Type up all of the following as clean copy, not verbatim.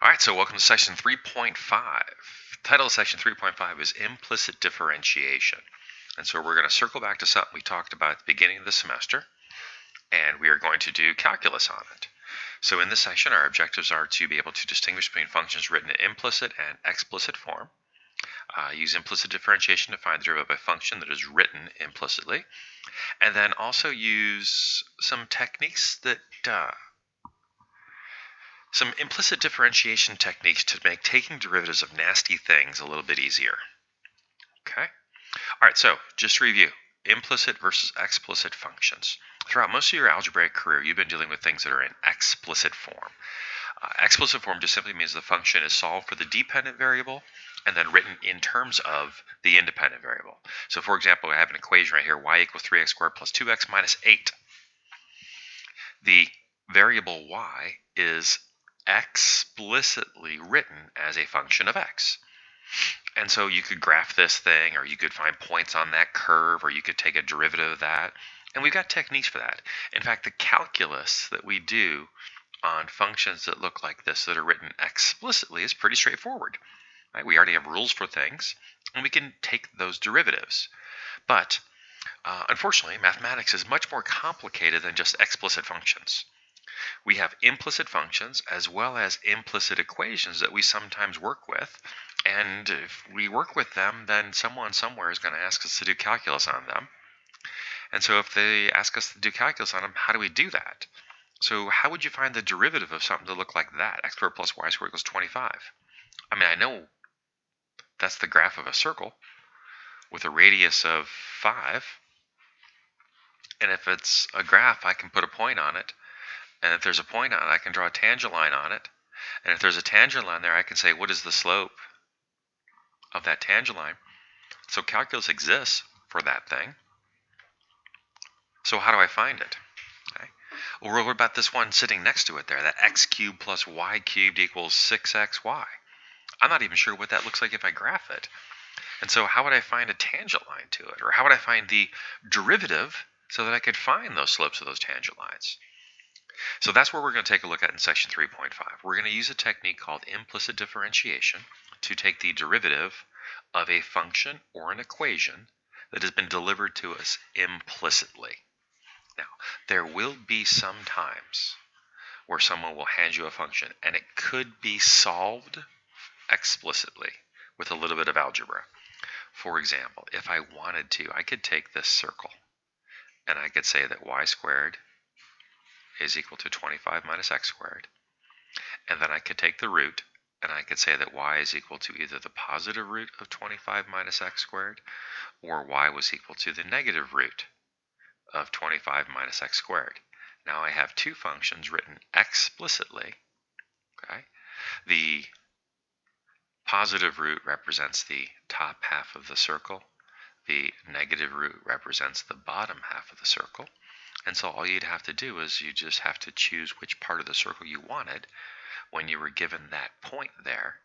All right, so welcome to section 3.5. The title of section 3.5 is Implicit Differentiation. And so we're going to circle back to something we talked about at the beginning of the semester, and we are going to do calculus on it. So in this section, our objectives are to be able to distinguish between functions written in implicit and explicit form, use implicit differentiation to find the derivative of a function that is written implicitly, and then also use some techniques that some implicit differentiation techniques to make taking derivatives of nasty things a little bit easier. Okay? All right, so just to review, implicit versus explicit functions. Throughout most of your algebraic career, you've been dealing with things that are in explicit form. Explicit form just simply means the function is solved for the dependent variable and then written in terms of the independent variable. So for example, I have an equation right here, y equals 3x squared plus 2x minus 8. The variable y is explicitly written as a function of x. And so you could graph this thing, or you could find points on that curve, or you could take a derivative of that. And we've got techniques for that. In fact, the calculus that we do on functions that look like this that are written explicitly is pretty straightforward. Right? We already have rules for things, and we can take those derivatives. But unfortunately, mathematics is much more complicated than just explicit functions. We have implicit functions as well as implicit equations that we sometimes work with. And if we work with them, then someone somewhere is going to ask us to do calculus on them. And so if they ask us to do calculus on them, how do we do that? So how would you find the derivative of something to look like that? X squared plus y squared equals 25. I mean, I know that's the graph of a circle with a radius of 5. And if it's a graph, I can put a point on it. And if there's a point on it, I can draw a tangent line on it. And if there's a tangent line there, I can say, what is the slope of that tangent line? So calculus exists for that thing. So how do I find it? Okay. Well, what about this one sitting next to it there, that x cubed plus y cubed equals 6xy? I'm not even sure what that looks like if I graph it. And so how would I find a tangent line to it? Or how would I find the derivative so that I could find those slopes of those tangent lines? So that's what we're going to take a look at in section 3.5. We're going to use a technique called implicit differentiation to take the derivative of a function or an equation that has been delivered to us implicitly. Now, there will be some times where someone will hand you a function and it could be solved explicitly with a little bit of algebra. For example, if I wanted to, I could take this circle and I could say that y squared is equal to 25 minus x squared. And then I could take the root, and I could say that y is equal to either the positive root of 25 minus x squared, or y was equal to the negative root of 25 minus x squared. Now I have two functions written explicitly. Okay? The positive root represents the top half of the circle. The negative root represents the bottom half of the circle. And so all you'd have to do is you just have to choose which part of the circle you wanted when you were given that point there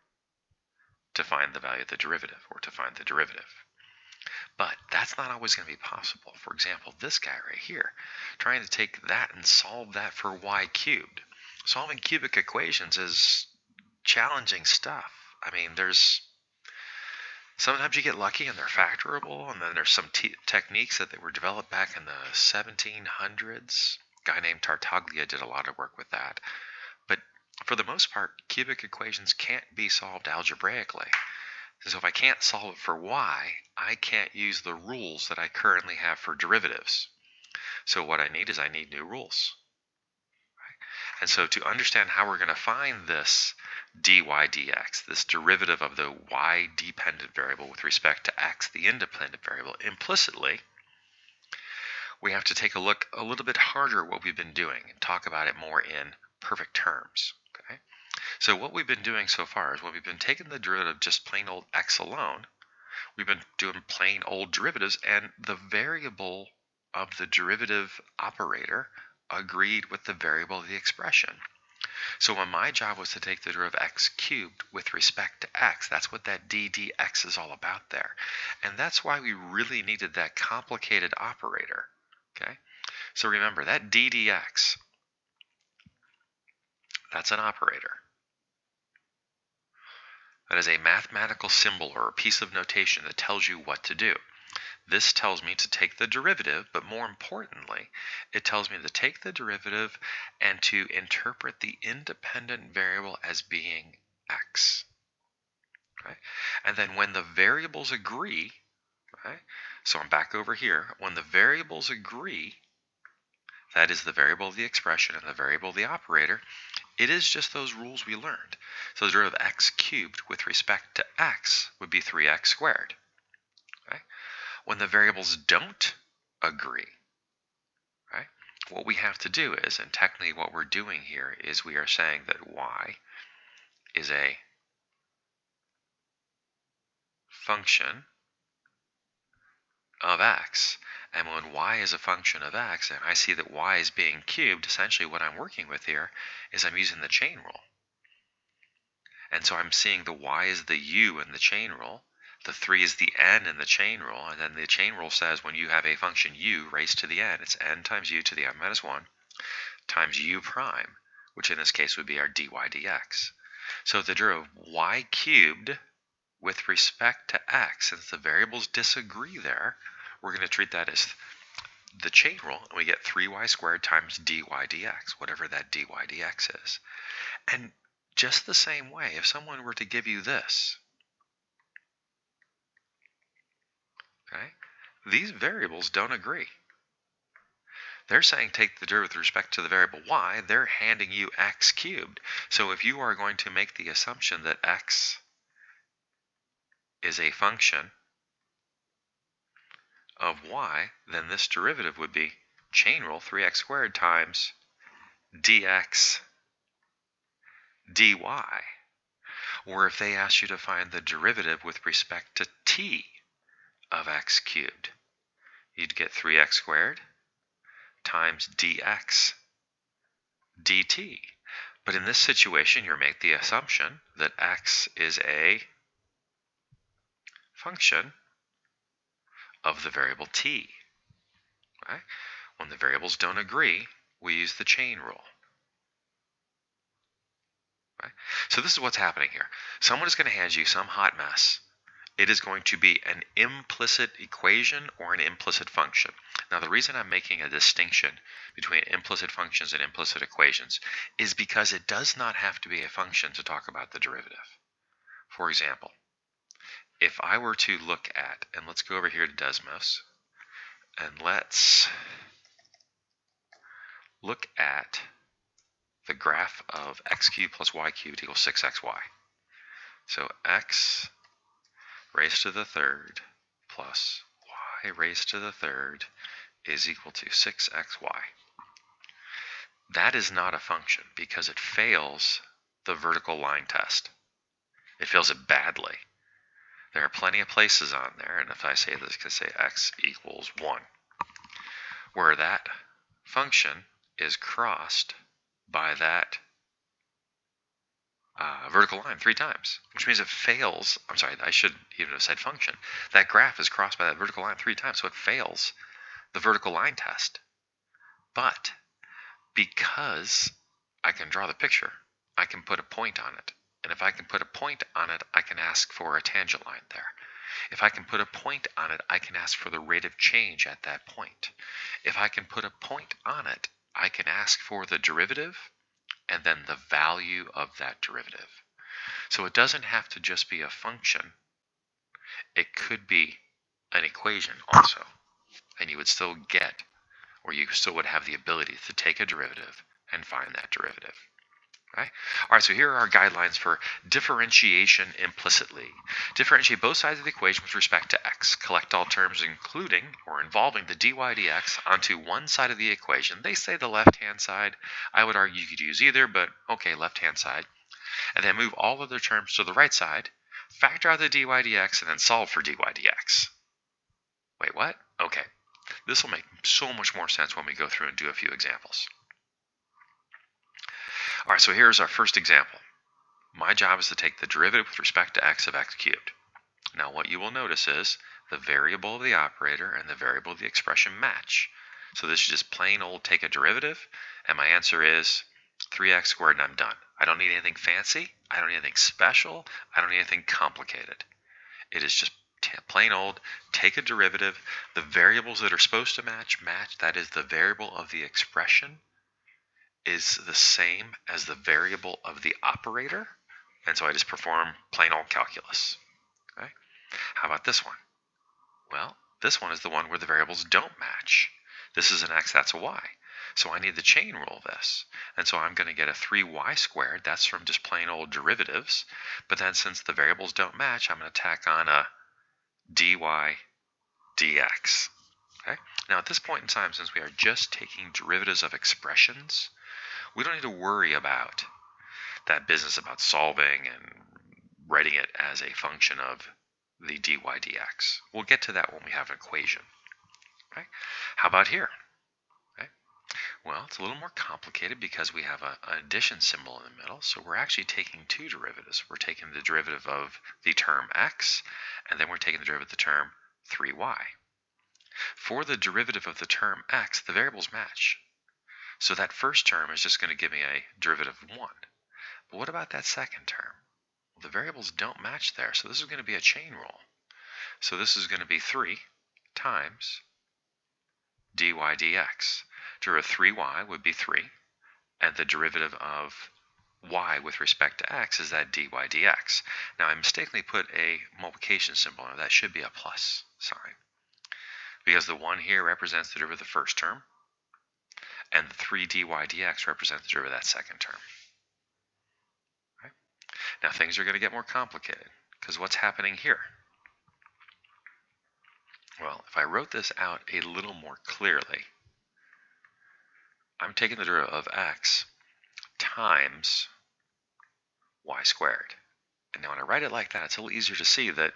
to find the value of the derivative, or to find the derivative. But that's not always going to be possible. For example, this guy right here, trying to take that and solve that for y cubed. Solving cubic equations is challenging stuff. I mean, sometimes you get lucky and they're factorable, and then there's some techniques that were developed back in the 1700s. A guy named Tartaglia did a lot of work with that. But for the most part, cubic equations can't be solved algebraically. So if I can't solve it for y, I can't use the rules that I currently have for derivatives. So what I need is I need new rules. And so to understand how we're going to find this dy dx, this derivative of the y dependent variable with respect to x, the independent variable, implicitly, we have to take a look a little bit harder at what we've been doing and talk about it more in perfect terms. Okay? So what we've been doing so far is we've been taking the derivative of just plain old x alone. We've been doing plain old derivatives, and the variable of the derivative operator agreed with the variable of the expression. So when my job was to take the derivative of x cubed with respect to x, that's what that d dx is all about there. And that's why we really needed that complicated operator. Okay? So remember, that d dx, that's an operator. That is a mathematical symbol or a piece of notation that tells you what to do. This tells me to take the derivative, but more importantly, it tells me to take the derivative and to interpret the independent variable as being x. Right? And then when the variables agree, right? So I'm back over here. When the variables agree, that is the variable of the expression and the variable of the operator, it is just those rules we learned. So the derivative of x cubed with respect to x would be 3x squared. Right? When the variables don't agree, right, what we have to do is, and technically what we're doing here is we are saying that y is a function of x. And when y is a function of x, and I see that y is being cubed, essentially what I'm working with here is I'm using the chain rule. And so I'm seeing the y is the u in the chain rule, the 3 is the n in the chain rule, and then the chain rule says when you have a function u raised to the n, it's n times u to the n minus 1 times u prime, which in this case would be our dy dx. So the derivative of y cubed with respect to x, since the variables disagree there, we're going to treat that as the chain rule, and we get 3y squared times dy dx, whatever that dy dx is. And just the same way, if someone were to give you this, okay, these variables don't agree. They're saying take the derivative with respect to the variable y, they're handing you x cubed. So if you are going to make the assumption that x is a function of y, then this derivative would be chain rule 3x squared times dx dy. Or if they ask you to find the derivative with respect to t of x cubed, you'd get 3x squared times dx dt. But in this situation, you make the assumption that x is a function of the variable t. Right? When the variables don't agree, we use the chain rule. Right? So this is what's happening here. Someone is going to hand you some hot mess. It is going to be an implicit equation or an implicit function. Now, the reason I'm making a distinction between implicit functions and implicit equations is because it does not have to be a function to talk about the derivative. For example, if I were to look at, and let's go over here to Desmos, and let's look at the graph of x cubed plus y cubed equals 6xy. So x raised to the third plus y raised to the third is equal to 6xy. That is not a function because it fails the vertical line test. It fails it badly. There are plenty of places on there, and if I say this, I can say x equals 1, where that function is crossed by that vertical line 3 times, which means it fails. I'm sorry, I should even have said function. That graph is crossed by that vertical line 3 times, so it fails the vertical line test. But because I can draw the picture, I can put a point on it. And if I can put a point on it, I can ask for a tangent line there. If I can put a point on it, I can ask for the rate of change at that point. If I can put a point on it, I can ask for the derivative and then the value of that derivative. So it doesn't have to just be a function. It could be an equation also. And you would still get, or you still would have the ability to take a derivative and find that derivative. Right? All right, so here are our guidelines for differentiation implicitly. Differentiate both sides of the equation with respect to x. Collect all terms including or involving the dy dx onto one side of the equation. They say the left-hand side. I would argue you could use either, but okay, left-hand side. And then move all other terms to the right side. Factor out the dy dx and then solve for dy dx. Wait, what? Okay. This will make so much more sense when we go through and do a few examples. All right, so here's our first example. My job is to take the derivative with respect to x of x cubed. Now what you will notice is the variable of the operator and the variable of the expression match. So this is just plain old take a derivative, and my answer is 3x squared, and I'm done. I don't need anything fancy. I don't need anything special. I don't need anything complicated. It is just plain old, take a derivative. The variables that are supposed to match. That is, the variable of the expression is the same as the variable of the operator. And so I just perform plain old calculus. Okay? How about this one? Well, this one is the one where the variables don't match. This is an x, that's a y. So I need the chain rule of this. And so I'm going to get a 3y squared. That's from just plain old derivatives. But then since the variables don't match, I'm going to tack on a dy dx. Okay? Now at this point in time, since we are just taking derivatives of expressions, we don't need to worry about that business about solving and writing it as a function of the dy dx. We'll get to that when we have an equation. Okay? How about here? Okay? Well, it's a little more complicated because we have an addition symbol in the middle, so we're actually taking two derivatives. We're taking the derivative of the term x, and then we're taking the derivative of the term 3y. For the derivative of the term x, the variables match. So that first term is just going to give me a derivative of 1. But what about that second term? Well, the variables don't match there, so this is going to be a chain rule. So this is going to be 3 times dy dx. Derivative of 3y would be 3, and the derivative of y with respect to x is that dy dx. Now I mistakenly put a multiplication symbol on it. That should be a plus sign, because the 1 here represents the derivative of the first term, and the 3 dy dx represents the derivative of that second term. Okay? Now things are going to get more complicated, because what's happening here? Well, if I wrote this out a little more clearly, I'm taking the derivative of x times y squared. And now when I write it like that, it's a little easier to see that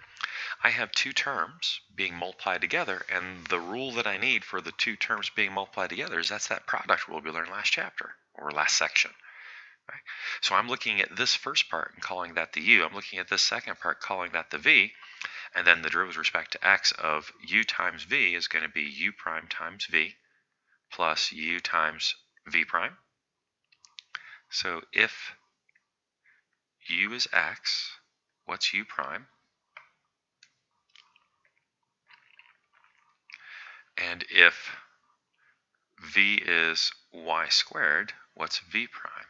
I have two terms being multiplied together, and the rule that I need for the two terms being multiplied together is that's that product rule we learned last chapter, or last section. Right? So I'm looking at this first part and calling that the u. I'm looking at this second part, calling that the v. And then the derivative with respect to x of u times v is going to be u prime times v plus u times v prime. So if u is x, what's u prime? And if v is y squared, what's v prime?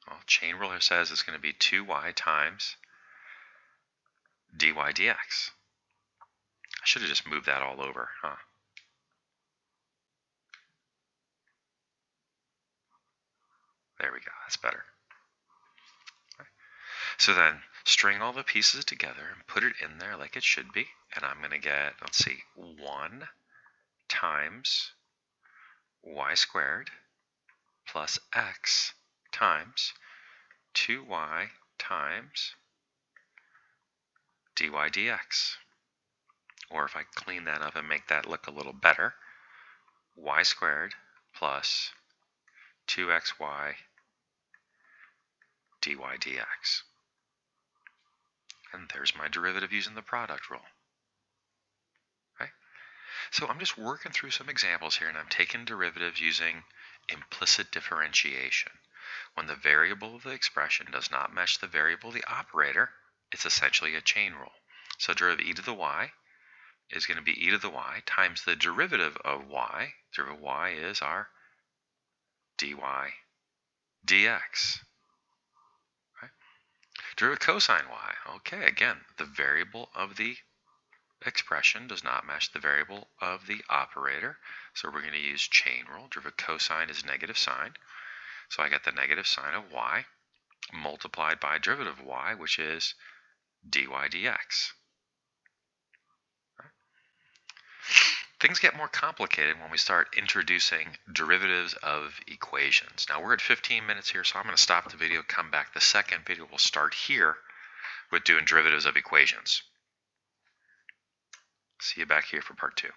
Well, chain rule here says it's going to be 2y times dy dx. I should have just moved that all over, huh? There we go, that's better. Okay. So then string all the pieces together and put it in there like it should be, and I'm going to get, let's see, 1 times y squared plus x times 2y times dy dx. Or if I clean that up and make that look a little better, y squared plus 2xy dy dx. And there's my derivative using the product rule. Okay? So I'm just working through some examples here, and I'm taking derivatives using implicit differentiation. When the variable of the expression does not match the variable of the operator, it's essentially a chain rule. So derivative of e to the y is going to be e to the y times the derivative of y. Derivative of y is our dy dx. Okay. Derivative of cosine y. Okay, again, the variable of the expression does not match the variable of the operator, so we're going to use chain rule. Derivative of cosine is negative sign, so I get the negative sign of y multiplied by derivative of y, which is dy dx. Things get more complicated when we start introducing derivatives of equations. Now we're at 15 minutes here, so I'm going to stop the video, come back. The second video will start here with doing derivatives of equations. See you back here for part 2.